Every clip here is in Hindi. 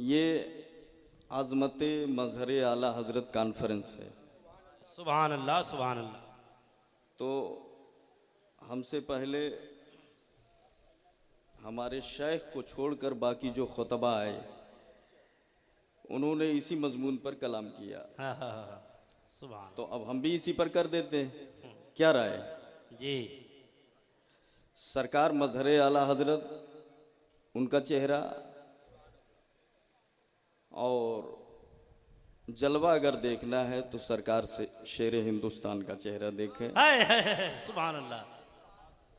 ये आज़मत मजहर आला हजरत कॉन्फ्रेंस है। सुभान अल्लाह सुभान अल्लाह। तो हमसे पहले हमारे शेख को छोड़कर बाकी जो खुतबा आए उन्होंने इसी मजमून पर कलाम किया। हाँ। सुभान। तो अब हम भी इसी पर कर देते हैं, क्या राय? जी। सरकार मजहर आला हजरत, उनका चेहरा और जलवा अगर देखना है तो सरकार से शेर हिंदुस्तान का चेहरा देखें। सुभान अल्लाह।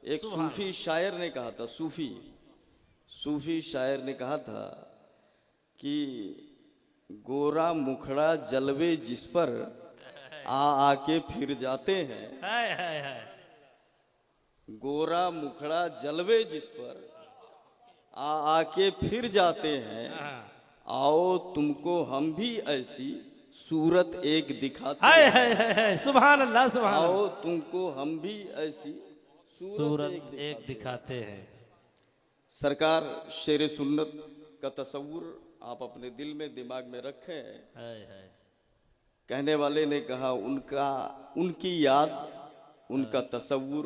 एक सूफी शायर ने कहा था, सूफी शायर ने कहा था कि गोरा मुखड़ा जलवे जिस पर आके फिर जाते हैं, गोरा मुखड़ा जलवे जिस पर आके फिर जाते हैं, आओ तुमको हम भी ऐसी सूरत एक दिखाते हैं। सुभान अल्लाह सुभान। आओ तुमको हम भी ऐसी सूरत एक दिखाते हैं। सरकार शेर सुन्नत का तस्वुर आप अपने दिल में दिमाग में रखें। कहने वाले ने कहा उनकी याद, उनका तस्वुर,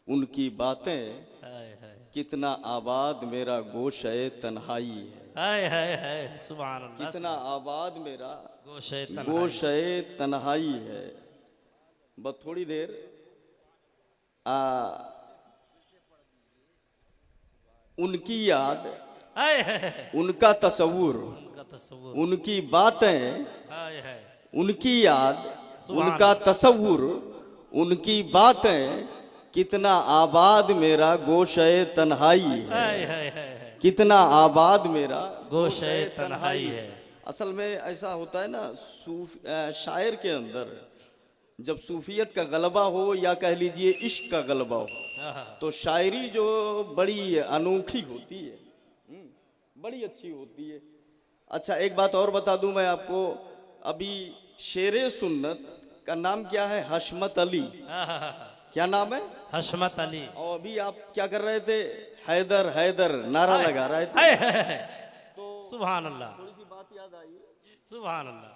उनकी बातें, कितना आबाद मेरा गोशे तन्हाई है। सुभान अल्लाह। कितना आबाद मेरा गोशे गोशे तन्हाई है। बस थोड़ी देर उनकी याद, उनका तस्वुर, उनकी बातें, उनकी याद, उनका तस्वुर, उनकी बातें, कितना आबाद मेरा गोशे तन्हाई है। कितना आबाद मेरा गोशे तन्हाई है। असल में ऐसा होता है ना, शायर के अंदर जब सूफियत का गलबा हो या कह लीजिए इश्क का गलबा हो तो शायरी जो बड़ी अनोखी होती है, बड़ी अच्छी होती है। अच्छा, एक बात और बता दूं मैं आपको, अभी शेरे सुन्नत का नाम क्या है? हशमत अली। क्या नाम है? हशमत अली। और अभी आप क्या कर रहे थे? हैदर हैदर नारा लगा रहे थे। तो सुभान अल्लाह। थोड़ी सी बात याद आई। सुभान अल्लाह।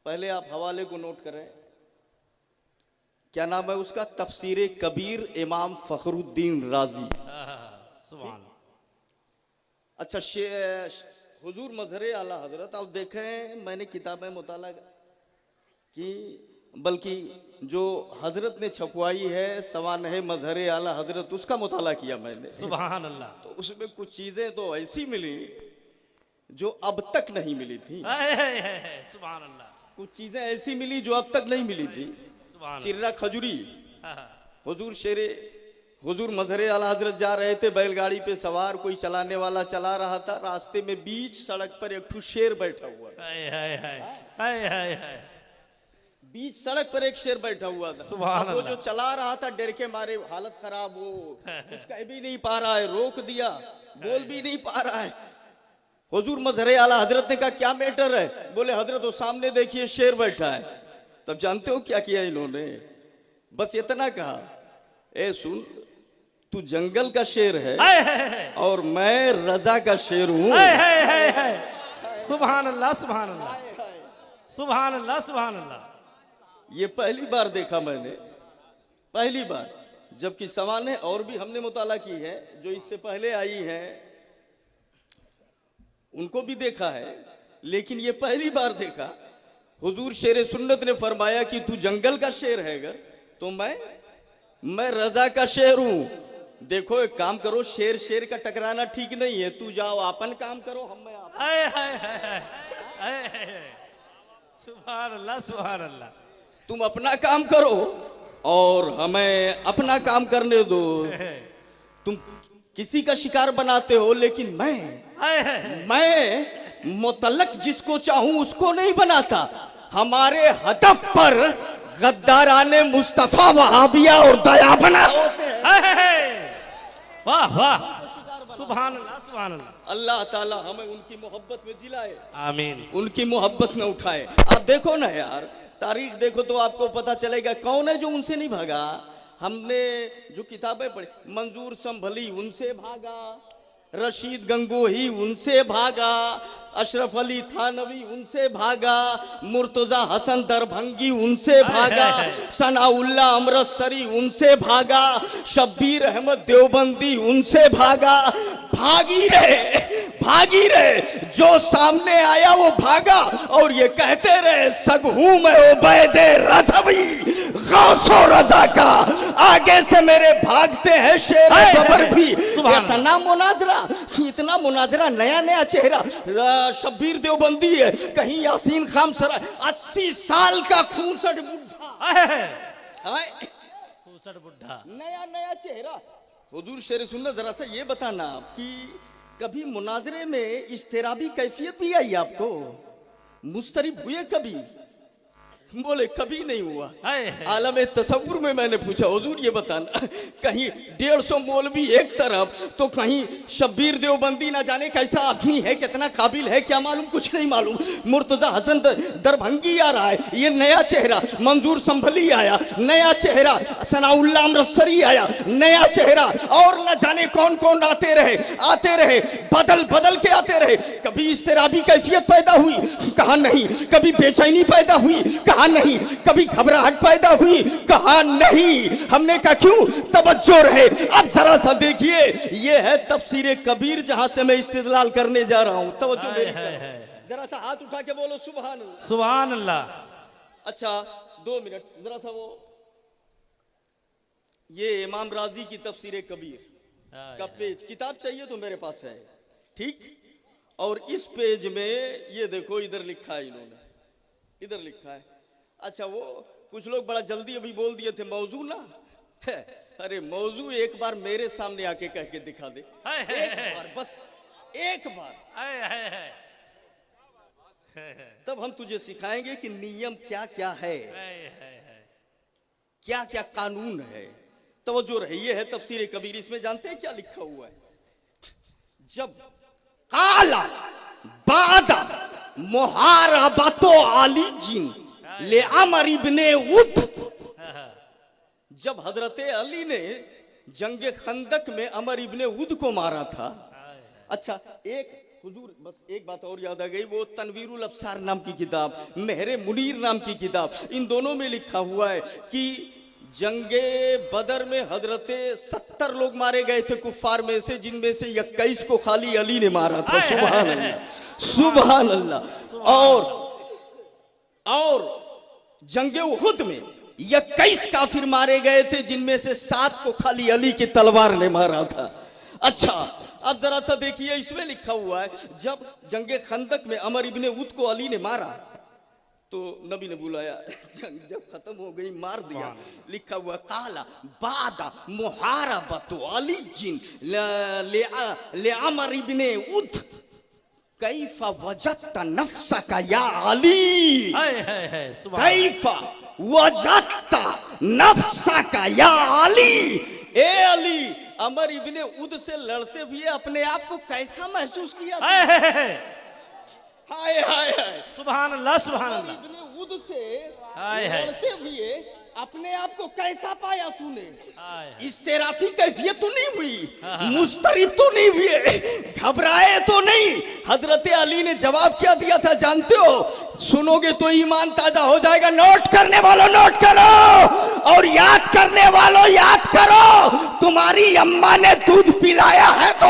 पहले आप हवाले को नोट करें। क्या नाम है उसका? तफसीरे कबीर इमाम फखरुद्दीन राजी। सुभान। अच्छा, हुजूर मजहर आला हजरत, आप देखें मैंने किताबें मुताला की, बल्कि जो हजरत ने छपवाई है सवानह मजहर आला हजरत, उसका मुताला किया मैंने। सुभान अल्लाह। तो उसमें कुछ चीजें तो ऐसी मिली जो अब तक नहीं मिली थी। सुभान अल्लाह। कुछ चीजें ऐसी मिली जो अब तक नहीं मिली थी। चिर्रा खजूरी, हुजूर मजहर आला हजरत जा रहे थे बैलगाड़ी पे सवार, कोई चलाने वाला चला रहा था, रास्ते में बीच सड़क पर एक ठू शेर बैठा हुआ था। बीच सड़क पर एक शेर बैठा हुआ था। अब वो जो चला रहा था डर के मारे, हालत खराब हो, कुछ कह भी नहीं पा रहा है, रोक दिया, बोल भी नहीं पा रहा है। हुजूर मजहर आला हजरत ने कहा क्या मैटर है? बोले हजरत वो सामने देखिए शेर बैठा है। तब जानते हो क्या किया इन्होंने? बस इतना कहा, ए सुन, तू जंगल का शेर है और मैं रजा का शेर हूं। सुभान अल्लाह सुभान अल्लाह सुभान अल्लाह सुभान अल्लाह। ये पहली बार देखा मैंने, पहली बार। जबकि सवाने और भी हमने मुताला की है जो इससे पहले आई है, उनको भी देखा है, लेकिन ये पहली बार देखा। हुजूर शेर सुन्नत ने फरमाया कि तू जंगल का शेर है अगर, तो मैं रजा का शेर हूं। देखो एक काम करो, शेर शेर का टकराना ठीक नहीं है, तू जाओ अपन काम करो, हम मैं आप। सुभान अल्लाह सुभान अल्लाह। तुम अपना काम करो और हमें अपना काम करने दो। तुम किसी का शिकार बनाते हो, लेकिन मैं मुतल्लक जिसको चाहूं उसको नहीं बनाता। हमारे हदफ पर गद्दाराने मुस्तफा वहाबिया और दया बना होते हैं। वाह वाह सुभान अल्लाह सुभान अल्लाह। अल्लाह ताला हमें उनकी मोहब्बत में जिलाए, आमीन। उनकी मोहब्बत में उठाए। आप देखो ना यार, तारीख देखो तो आपको पता चलेगा कौन है जो उनसे नहीं भागा। हमने जो किताबें पढ़ी, मंजूर संभली उनसे भागा, रशीद गंगोही उनसे भागा, अशरफ अली थानवी उनसे भागा, मुर्तजा हसन दरभंगी उनसे भागा, सनाउल्ला अमृतसरी उनसे भागा, शब्बीर अहमद देवबंदी उनसे भागा। भागी रहे, जो सामने आया वो भागा और ये कहते रहे सगहू में उबैदे रज़वी गौसो रजा का, आगे से मेरे भागते हैं शेर बबर भी। इतना मुनाजरा, नया चेहरा, शब्बीर देवबंदी है, कहीं यासीन खान सरा, 80 साल का खूंसट बुढ़ा, नया चेहरा। हुजूर शेर सुन्नत, जरा सा ये बताना कि कभी मुनाजरे में इस्तेराबी कैफियत भी आई आपको? मुस्तरिब हुए कभी? बोले कभी नहीं हुआ। आलम तसव्वुर में मैंने पूछा हुजूर ये बताना, कहीं 150 मौलवी एक तरफ तो कहीं शब्बीर देवबंदी ना जाने कैसा आदमी है, कितना काबिल है, क्या मालूम, कुछ नहीं मालूम। मुर्तजा हसन दरभंगी आ रहा है, ये नया चेहरा। मंजूर संभली आया, नया चेहरा। सनाउल्ला अमृतसरी आया, नया चेहरा। और न जाने कौन कौन आते रहे, बदल के आते रहे। कभी इस्तेराबी कैफियत पैदा हुई, कहा नहीं। कभी बेचैनी पैदा हुई, कहा नहीं। कभी घबराहट पैदा हुई, कहा नहीं। हमने कहा क्यों? तवज्जो रहे। अब जरा सा देखिए, ये है तफसीरे कबीर, जहां से मैं इस्तिदलाल करने जा रहा हूं। तवज्जो मेरी तरफ। जरा सा हाथ उठा के बोलो सुभान अल्लाह। सुभान अल्लाह। अच्छा 2 मिनट, जरा सा वो, ये इमाम राजी की तफसीरे कबीर का पेज किताब चाहिए तो मेरे पास है, ठीक। और इस पेज में ये देखो, इधर लिखा है, इन्होंने इधर लिखा है। अच्छा, वो कुछ लोग बड़ा जल्दी अभी बोल दिए थे मौजू ना है। अरे मौजू एक बार मेरे सामने आके कह के दिखा दे, एक बार, बस एक बार, तब हम तुझे सिखाएंगे कि नियम क्या क्या है, क्या क्या कानून है। तवज्जो रहे, ये है तफसीर कबीर। इसमें जानते हैं क्या लिखा हुआ है? जब काला बादा मुहारबतो आली जिन ले अमर इब्ने उद, जब हजरत अली ने जंगे खंदक में अमर इब्ने उद को मारा था। अच्छा, एक हुजूर बस एक बात और याद आ गई, वो तनवीरुल अब्सार नाम की किताब, मेहरे मुनीर नाम की किताब, इन दोनों में लिखा हुआ है कि जंगे बदर में हजरते 70 लोग मारे गए थे कुफार में से, जिनमें से 21 को खाली अली ने मारा था। सुभान अल्लाह, सुभान अल्लाह। और जंगे उहुद में 21 काफिर मारे गए थे, जिनमें से 7 को खाली अली की तलवार ने मारा था। अच्छा, अब जरा सा देखिए, इसमें लिखा हुआ है जब जंगे खंदक में अमर इब्ने उद को अली ने मारा तो नबी ने बुलाया, जब खत्म हो गई मार दिया। लिखा हुआ काला बादा मुहारबतु अली जिन ले अमर इब्ने उद कैफा वजदता नफ्सका या अली, कैफा वजदता नफ्सका या अली। ए अली, अमर इब्ने उद से लड़ते हुए अपने आप को कैसा महसूस किया? हाय हाय हाय, सुभान अल्लाह, सुभान अल्लाह। इब्ने उद से लड़ते हुए अपने आप को कैसा पाया तूने? इस्तेराफी कैफियत तो नहीं हुई, मुस्तरिब तो नहीं हुए, घबराए तो नहीं। हजरत अली ने जवाब क्या दिया था जानते हो? सुनोगे तो ईमान ताजा हो जाएगा। नोट करने वालों नोट करो, और याद करने वालों याद करो। तुम्हारी अम्मा ने दूध पिलाया है तो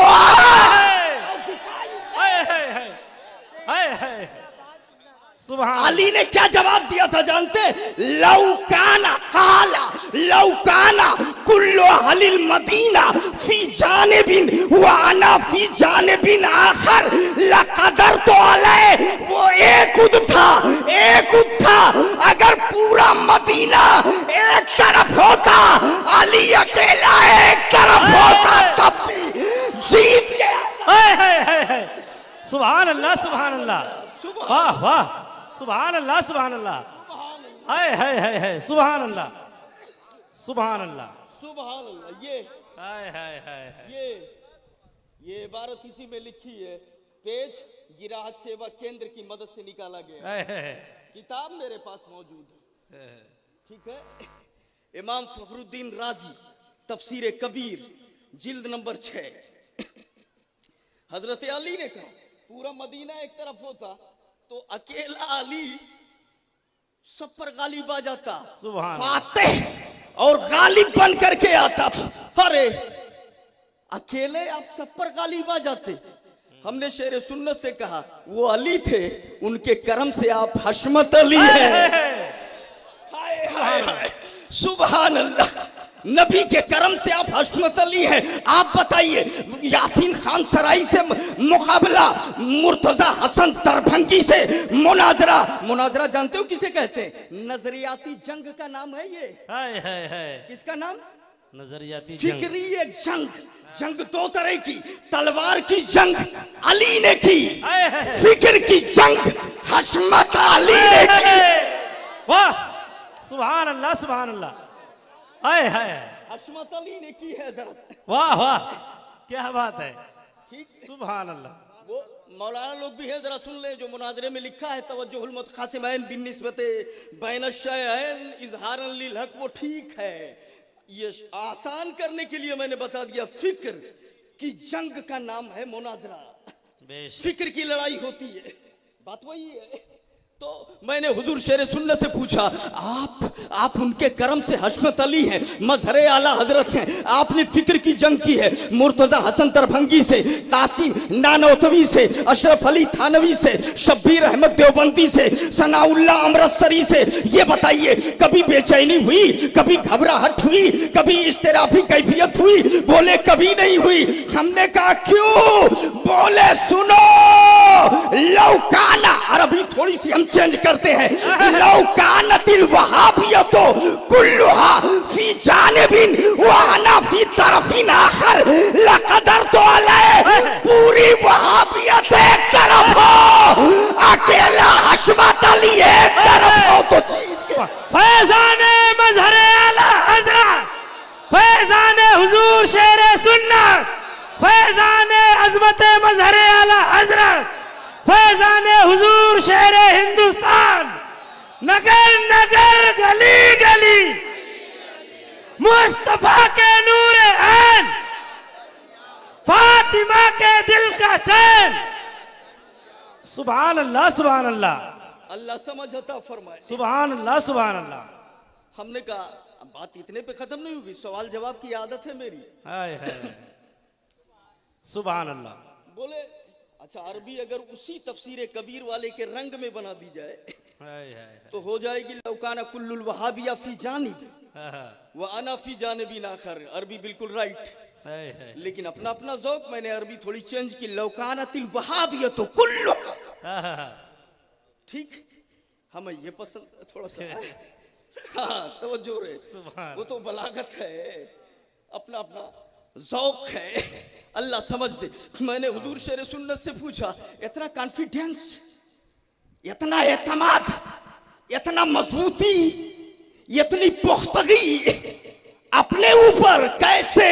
अली ने क्या जवाब दिया था जानते? लौकाना काला लौकाना कुल्लो हलिल मदीना फी जानिबिन व अना फी जानिबिन आखर लकदर तो अलय। वो एक उद था। अगर पूरा मदीना एक तरफ होता, अली अकेला एक तरफ होता, तब भी जीत गया। सुभान अल्लाह, सुभान अल्लाह, वाह वाह, सुभान अल्लाह, सुभान अल्लाह, है सुभान अल्लाह, सुभान अल्लाह, सुभान अल्लाह। ये इबारत इसी में लिखी है, पेज गिराहक सेवा केंद्र की मदद से निकाला गया। किताब मेरे पास मौजूद है, ठीक है। इमाम फखरुद्दीन राजी तफसीर कबीर जिल्द नंबर 6। हजरत अली ने कहा, पूरा मदीना एक तरफ होता तो अकेला अली सब पर गालिब आ जाता, सुभान फातिह और गालिब बन करके आता था। अरे अकेले आप सब पर गालिब आ जाते। हमने शेर सुन्नत से कहा वो अली थे, उनके करम से आप हशमत अली हैं। हाय हाय हाय, सुभान अल्लाह, नबी के करम से आप हशमत अली हैं। आप बताइए, यासीन खान सराई से मुकाबला, मुर्तजा हसन दरभंगी से मुनाजरा। मुनाजरा जानते हो किसे कहते हैं? नजरियाती जंग का नाम है ये। हाय हाय हाय, किसका नाम? नजरियाती जंग। फिक्री एक जंग। जंग दो तरह की, तलवार की जंग अली ने की, फिक्र की जंग हशमत अली ने की। वाह, सुभान अल्लाह, सुभान अल्लाह, हाय हाय, हशमत अली ने की है। जरा वाह वाह, क्या बात है, ठीक, सुभान अल्लाह। वो मौलाना लोग भी हैं, जरा सुन ले जो मुनाजरे में लिखा है, तवज्जुहुल मुतखासिमैन बिन्निस्बते बैन अश-शयअैन इज़हारन लिल हक, वो ठीक है। ये आसान करने के लिए मैंने बता दिया, फिक्र की जंग का नाम है मुनाजरा। फिक्र की लड़ाई होती है, बात वही है। तो मैंने हुजूर शेर सुन्नत से पूछा, आप उनके करम से हशमत अली हैं, मजहरे आला हजरत हैं, आपने फिक्र की जंग की है मुर्तजा हसन दरभंगी से, कासिम नानोतवी से, अशरफ अली थानवी से, शब्बीर अहमद देवबंदी से, सनाउल्लाह अमृतसरी से। ये बताइए, कभी बेचैनी हुई, कभी घबराहट हुई, कभी इस्तिराफी कैफियत हुई? बोले कभी नहीं हुई। हमने कहा क्यों? बोले सुनो, लौकाना, अरबी थोड़ी सी हम चेंज करते हैं, लौकानतिल वहाबियतो कुल्लुहा फी जानिबिन व अना फी तरफिन आखर लक़दर तो अलैह, पूरी वहाबियत एक तरफ हो, अकेला हशमत अली एक तरफ हो तो चीज फैज़ाने मज़हरे आला हज़रत, फैज़ाने हुजूर शेर सुन्नत, फैज़ाने अज़मत मज़हरे आला हज़रत, फैज़ाने हुजूर शेर हिंदुस्तान, नगर नगर गली गली मुस्तफा के नूर ऐन, फातिमा के दिल का चैन। सुभान अल्लाह, सुभान अल्लाह, अल्लाह समझता फरमाए। सुभान अल्लाह, सुभान अल्लाह। हमने कहा अब बात इतने पे खत्म नहीं होगी, सवाल जवाब की आदत है मेरी। हाय हाय, सुभान अल्लाह। बोले अच्छा, अरबी अगर उसी तफसीर कबीर वाले के रंग में बना दी जाए तो हो जाएगी लौकाना कुल्लुल वहाबिया फी जानिब व अना फी जानिबिन आखर। अरबी बिल्कुल राइट, लेकिन अपना अपना ज़ौक़, मैंने अरबी थोड़ी चेंज की, लौकानतिल वहाबियतो कुल्लु। ठीक, हमें ये पसंद थोड़ा सा। हाँ, तवज्जो रे, वो तो बलागत है, अपना अपना ज़ौक़ है, अल्लाह समझ दे। मैंने हुजूर शेर सुन्नत से पूछा, इतना कॉन्फिडेंस, इतना एतमाद, इतना मजबूती, इतनी पुख्तगी अपने ऊपर कैसे?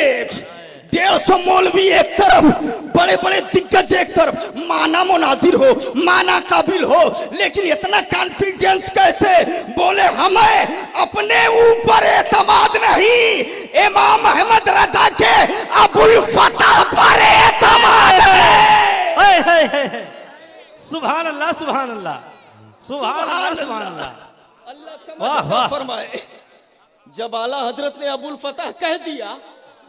150 मौलवी एक तरफ, बड़े बड़े दिग्गज एक तरफ, माना मुनाजिर हो, माना काबिल हो, लेकिन इतना कॉन्फिडेंस कैसे? बोले हमें अपने ऊपर एतमाद नहीं, इमाम अहमद रजा के अबुल फतह पर एतमाद है। सुभान अल्लाह, सुभान अल्लाह, सुभान अल्लाह, सुभान अल्लाह। अल्लाह समझ फरमाए। जब आला हजरत ने अबुल फतह कह दिया,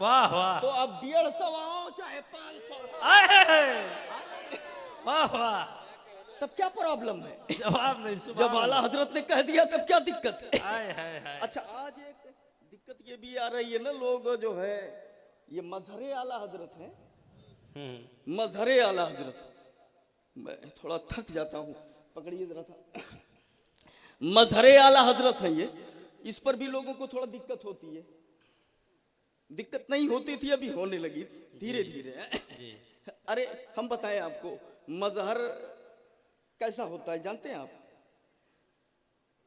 वाह वाह, तो अब 150 आओ चाहे 500, वाह वाह, तब क्या प्रॉब्लम है? जवाब नहीं। जब आला हजरत ने कह दिया तब क्या दिक्कत है? हाय। अच्छा, आज एक दिक्कत ये भी आ रही है ना, लोग जो है ये मजहरे आला हजरत हैं, मजहरे आला हजरत। मैं थोड़ा थक जाता हूँ, पकड़िए जरा सा। मजहरे आला हजरत है ये, इस पर भी लोगों को थोड़ा दिक्कत होती है। दिक्कत नहीं होती थी, अभी होने लगी धीरे धीरे। अरे हम बताएं आपको, मजहर कैसा होता है जानते हैं आप?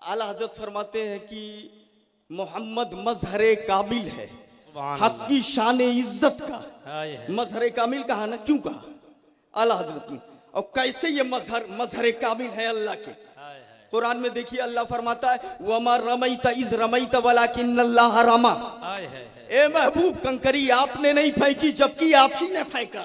आला हजरत फरमाते हैं कि मोहम्मद मजहरे कामिल है, हक की शान इज्जत का। मजहरे कामिल कहा ना, क्यों कहा आला हजरत ने? और कैसे ये मजहरे कामिल है अल्लाह के? कुरान में देखिए, अल्लाह फरमाता है वमा रमैता इज रमैता वलाकिन्नल्लाह रमा। ए महबूब, कंकरी आपने नहीं फेंकी जबकि आप ही ने फेंका।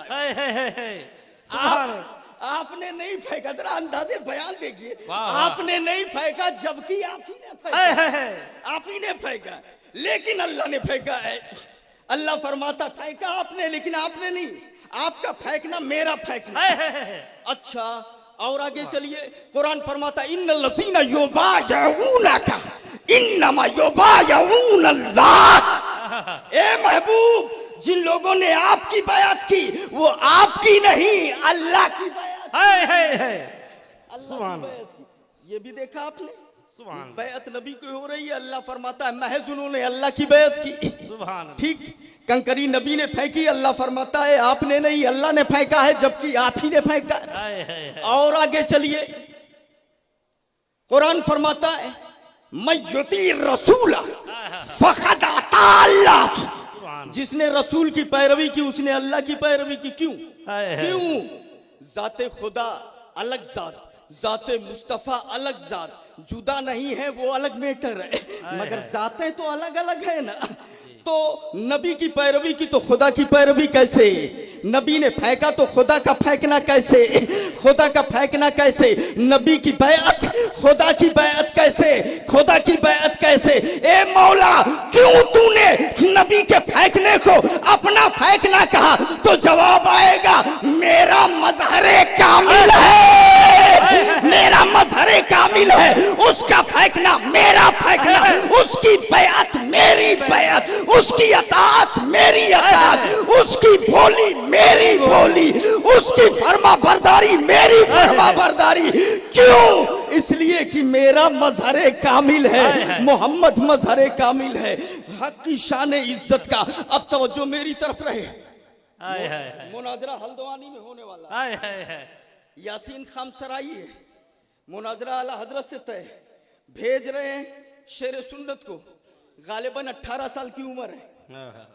आपने नहीं फेंका, जरा अंदाजे बयान देखिए। वाह, वाह। आपने नहीं फेंका, जबकि आप ही ने है, फेंका, है। आप ही ने फेंका, लेकिन अल्लाह ने फेंका है। अल्लाह फरमाता फेंका आपने, लेकिन आपने नहीं, आपका फेंकना मेरा फेंकना। है। अच्छा, और आगे चलिए, कुरान फरमाता इन्नल लज़ीना युबायऊनका इन्नमा युबायऊनल्लाह। ए महबूब, जिन लोगों ने आपकी बयात की वो आपकी नहीं, अल्लाह की बयात, है। अल्लाह सुभान की बयात की। ये भी देखा आपने, सुभान बयात नबी की हो रही है, अल्लाह फरमाता है महज उन्होंने अल्लाह की बयात की। सुभान ठीक, कंकरी नबी ने फेंकी, अल्लाह फरमाता है आपने नहीं, अल्लाह ने फेंका है, जबकि आप ही ने फेंका। है। और आगे चलिए, कुरान फरमाता है मैं युती रसूल फक़द अता अल्लाह। जिसने रसूल की पैरवी की उसने अल्लाह की पैरवी की। क्यों? क्यों? जाते खुदा अलग जात, जाते मुस्तफा अलग जात, जुदा नहीं है, वो अलग मैटर है, मगर जातें तो अलग अलग है ना। तो नबी की पैरवी की तो खुदा की पैरवी कैसे? नबी ने फेंका तो खुदा का फेंकना कैसे? खुदा का फेंकना कैसे? नबी की बैअत, खुदा की बैअत कैसे? खुदा की बैअत कैसे? ए मौला, क्यों तूने नबी के फेंकने को अपना फेंकना कहा? तो जवाब आएगा मेरा मजहरे कामिल है, मेरा मजहरे कामिल है, उसका फेंकना मेरा फेंकना, उसकी बैअत मेरी बैअत, उसकी अताअत मेरी अताअत, उसकी बोली मेरी बोली, उसकी फरमा बरदारी मेरी फरमा बरदारी। क्यों? इसलिए कि मेरा मजहरे कामिल है, मोहम्मद मजहरे कामिल है, हक की शान इज्जत का। अब तवज्जो मेरी तरफ रहे, मुनाजरा हल्द्वानी में होने वाला है। यासीन खान सराई है, मुनाजरा आला हजरत से तय, भेज रहे हैं शेर सुन्नत को, गालिबन 18 साल की उम्र है,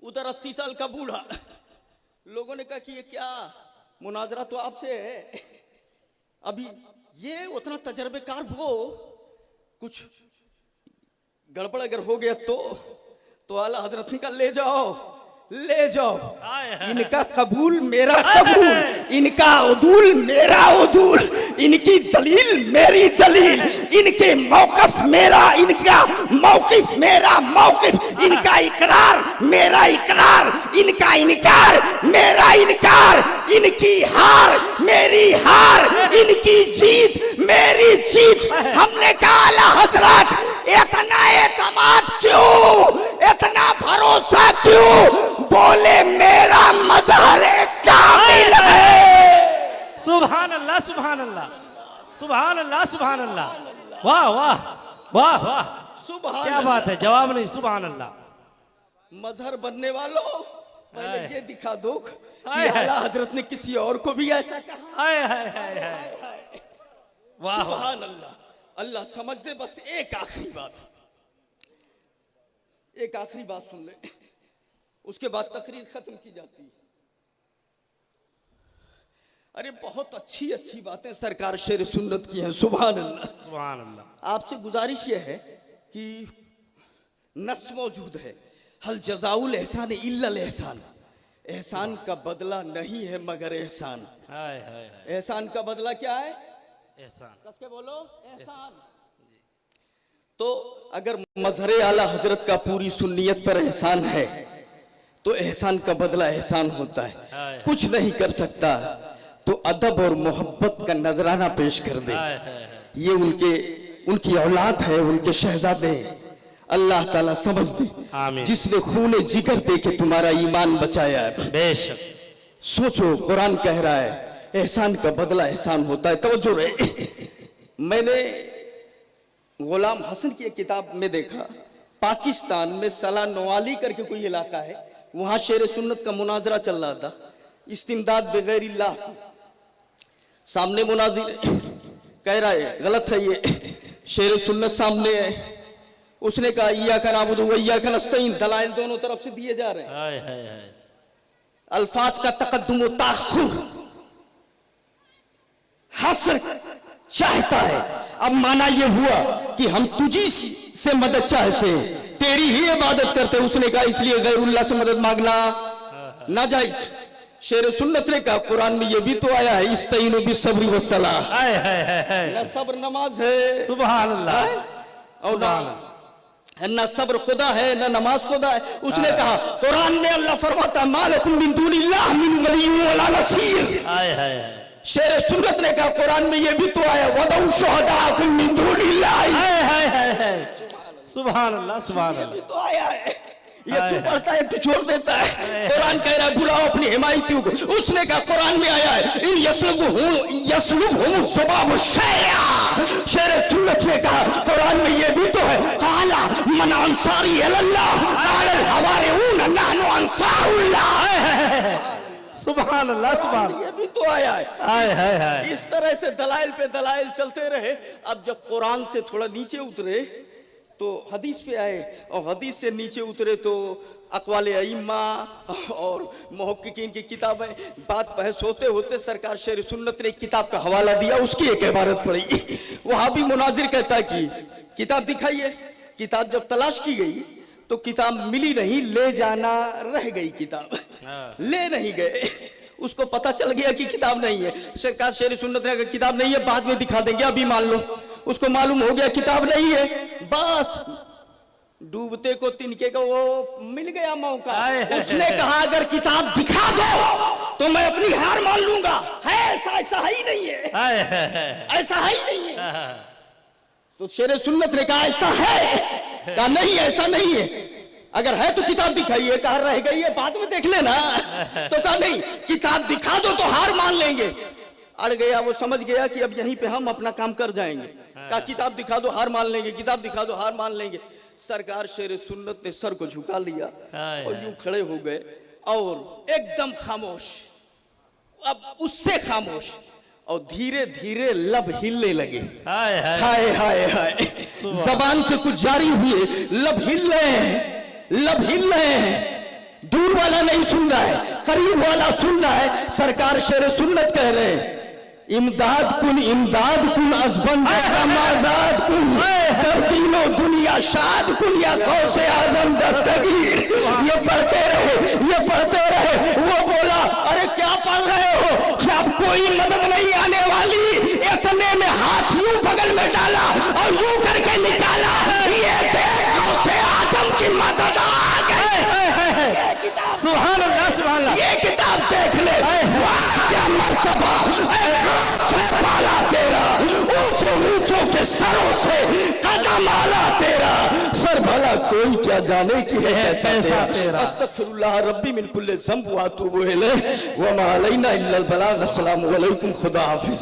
उधर 80 साल का बूढ़ा। लोगों ने कहा कि ये क्या मुनाजरा तो आपसे है, अभी ये उतना तजर्बेकार हो, कुछ गड़बड़ अगर हो गया तो आला हजरत ने कहा ले जाओ, ले जाओ, इनका कबूल मेरा कबूल, इनका उदूल मेरा उदूल, इनकी दलील मेरी दलील, इनके मौक़िफ़ मेरा, इनका मौक़िफ़ मेरा मौक़िफ़, इनका इकरार मेरा इकरार, इनका इनकार मेरा इनकार, इनकी हार मेरी हार, इनकी जीत मेरी जीत। हमने कहा आला हजरत इतना एतमाद क्यों, इतना भरोसा क्यों? बोले मेरा मजहर कामिल है। सुभान अल्लाह, सुभान अल्लाह, सुभान अल्लाह, सुभान अल्लाह। वाह वाह वाह वाह, सुभान क्या बात है, जवाब नहीं। सुभान अल्लाह। मजहर बनने वालों, पहले ये दिखा दो कि हाय, हाय। आला हजरत ने किसी और को भी ऐसा कहा। है। वाह वाह। सुभान अल्लाह। अल्लाह समझ दे। बस एक आखिरी बात, एक आखिरी बात सुन ले, उसके बाद तकरीर खत्म की जाती है। अरे बहुत अच्छी अच्छी बातें सरकार शेर सुन्नत की हैं। सुभान अल्लाह, सुभान अल्लाह। आपसे गुजारिश ये है कि नस मौजूद है, हल जज़ाउल एहसान इल्लल एहसान, एहसान का बदला नहीं है मगर एहसान। एहसान का बदला क्या है? एहसान। कस के बोलो, एहसान। तो अगर मजहरे आला हजरत का पूरी सुन्नियत पर एहसान है तो एहसान का बदला एहसान होता है। कुछ नहीं कर सकता तो अदब और मोहब्बत का नजराना पेश कर दे। ये उनकी औलाद है, उनके शहजादे। अल्लाह ताला समझ दे, जिसने खून जिगर दे के तुम्हारा ईमान बचाया है। बेशक। सोचो, कुरान कह रहा है एहसान का बदला एहसान होता है। तवज्जो रहे, मैंने गुलाम हसन की एक किताब में देखा, पाकिस्तान में सला नवाली करके कोई इलाका है, वहां शेर सुन्नत का मुनाजरा चल रहा था, इस्तिमदाद बगैरिल्लाह। सामने मुनाजिर कह रहा है गलत है ये, शेर सुन्नत सामने है। उसने कहा इय्याका नअबुदु व इय्याका नस्तईन, दलाइल दोनों तरफ से दिए जा रहे हैं। अल्फाज का तकद्दुम व ताखुर, हस्र चाहता है। अब माना ये हुआ कि हम तुझी से मदद चाहते हैं, तेरी ही इबादत करते हैं। उसने कहा इसलिए गैरुल्लाह से मदद मांगना नाजायज। शेर सुन्नत ने कहा कुरान में ये भी तो आया है इस्तईनु बिस्सब्रि वस्सलाह। हाय हाय हाय हाय न सब्र नमाज है, सुभान अल्लाह, और न सब्र खुदा है न नमाज खुदा है। उसने कहा कुरान में अल्लाह फरमाता मालकुम मिन दुनिल्लाह मिन वलिय्यिन वला नसीर। हाय हाय शेर सुन्नत ने कहा कुरान में ये भी तो आया वदउ शुहदाकुम मिन दुनिल्लाह। हाय हाय हाय हाय सुभान अल्लाह, सुभान अल्लाह, ये तो आया है, ये तू पढ़ता है तू छोड़ देता है। कुरान कह रहा है बुलाओ अपनी हिमायतियों को। उसने कहा कुरान में आया है इन यसलुबहुम सुबाबु शैया। शेर सुन्नत ने कहा कुरान में ये भी तो है काला मन अंसारी अल्लाह काल हवारिऊन नहनु अंसारुल्लाह। सुभान अल्लाह, सुभान, ये भी तो आया है। हाय हाय हाय इस तरह से दलाइल पे दलाइल चलते रहे। अब जब कुरान से थोड़ा नीचे उतरे तो हदीस पे आए, और हदीस से नीचे उतरे तो अक़वाले अइम्मा और मुहक्किकीन की किताबें। बात बहस होते होते सरकार शेर सुन्नत ने एक किताब का हवाला दिया, उसकी एक इबारत पढ़ी। वहां भी मुनाजिर कहता है कि किताब दिखाइए। किताब जब तलाश की गई तो किताब मिली नहीं, ले जाना रह गई किताब, ले नहीं गए। उसको पता चल गया कि किताब नहीं है। सरकार शेर सुन्नत ने कहा किताब नहीं है बाद में दिखा देंगे, अभी मान लो। उसको मालूम हो गया किताब नहीं है, बस डूबते को तिनके को वो मिल गया मौका। उसने कहा अगर किताब दिखा दो तो मैं अपनी हार मान लूंगा। है ऐसा, ऐसा ही नहीं है, ऐसा ही नहीं है। तो शेर सुन्नत ने कहा ऐसा है, कहा नहीं ऐसा नहीं है, अगर है तो किताब दिखाइए। कहा रह गई है बाद में देख लेना। तो कहा नहीं किताब दिखा दो तो हार मान लेंगे। अड़ गया, वो समझ गया कि अब यहीं पे हम अपना काम कर जाएंगे। कहा किताब दिखा दो हार मान लेंगे, किताब दिखा दो हार मान लेंगे। सरकार शेर सुन्नत ने सर को झुका लिया और यूं खड़े हो गए और एकदम खामोश, अब उससे खामोश, और धीरे धीरे लब हिलने लगे। हाय हाय हाय हाय, जबान से कुछ जारी हुए, लब हिल रहे हैं, लब हिल रहे हैं। दूर वाला नहीं सुन रहा है, करीब वाला सुन रहा है। सरकार शेर सुन्नत कह रहे हैं इमदाद कुन अजबन आजाद कुन तीनों दुनिया शाद कुन या गौसे आजम दस्तगीर। ये पढ़ते रहे, ये पढ़ते रहे। वो बोला अरे क्या पढ़ रहे हो, जब कोई मदद नहीं आने वाली। इतने में हाथ यूं बगल में डाला और यूं करके निकाला, ये देख गौसे आजम की मदद आ गई। सुभान अल्लाह, सुभान अल्लाह, ये किताब देख ले, क्या मर्तबा पाला तेरा, ऊंचों के सरों से कदम आला तेरा। सर भला कोई क्या जाने की है कैसा तेरा। अस्तगफिरुल्लाह रब्बी मिन कुल्ली ज़ंब व अतूबु इलैह व मा अलैना इल्लल बलाग। अस्सलामु अलैकुम, खुदा हाफिज।